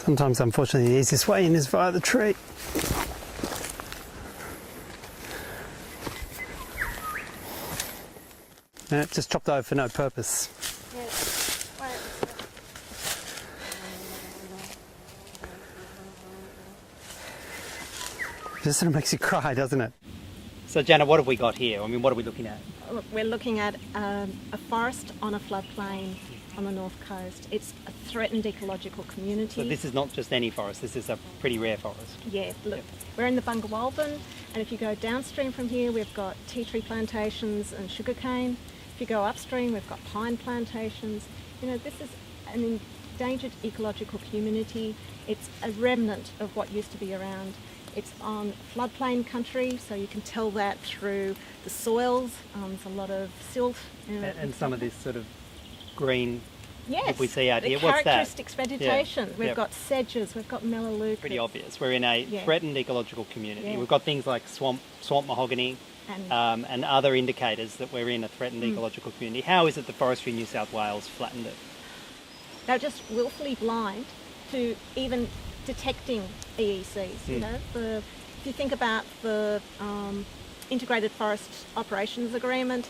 Sometimes, unfortunately, the easiest way in is via the tree. No, just chopped over for no purpose. Yes. Right. It just sort of makes you cry, doesn't it? So, Janet, what have we got here? I mean, what are we looking at? Look, we're looking at a forest on a floodplain on the north coast. It's a threatened ecological community. So this is not just any forest, this is a pretty rare forest. Yeah, look, we're in the Bungawalbin, and if you go downstream from here, we've got tea tree plantations and sugarcane. If you go upstream, we've got pine plantations. You know, this is an endangered ecological community. It's a remnant of what used to be around. It's on floodplain country, so you can tell that through the soils. There's a lot of silt. And some of this sort of green yes, that we see out the here. What's that? characteristics vegetation. Yeah. We've Yep. got sedges, we've got melaleucas. Pretty obvious. We're in a Yeah. threatened ecological community. Yeah. We've got things like swamp mahogany and other indicators that we're in a threatened ecological community. How is it that Forestry New South Wales flattened it? They're just willfully blind to even detecting EECs. You know, if you think about the Integrated Forest Operations Agreement,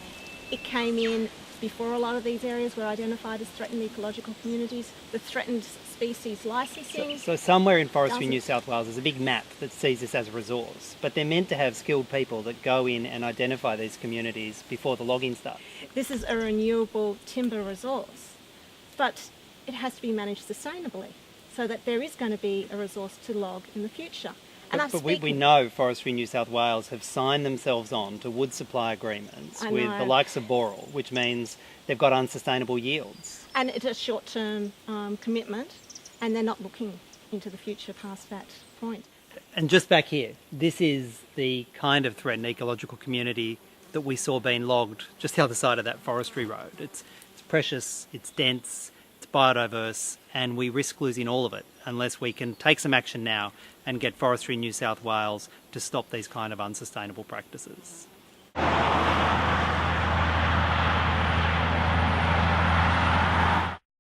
it came in before a lot of these areas were identified as threatened ecological communities. The threatened species licensing. So somewhere in Forestry doesn't- New South Wales there's a big map that sees this as a resource, but they're meant to have skilled people that go in and identify these communities before the logging starts. This is a renewable timber resource, but it has to be managed sustainably so that there is going to be a resource to log in the future. And But we know Forestry New South Wales have signed themselves on to wood supply agreements I with know. the likes of Boral, which means they've got unsustainable yields. And it's a short-term commitment, and they're not looking into the future past that point. And just back here, this is the kind of threatened ecological community that we saw being logged just the other side of that forestry road. It's precious, it's dense, it's biodiverse, and we risk losing all of it unless we can take some action now and get Forestry New South Wales to stop these kind of unsustainable practices.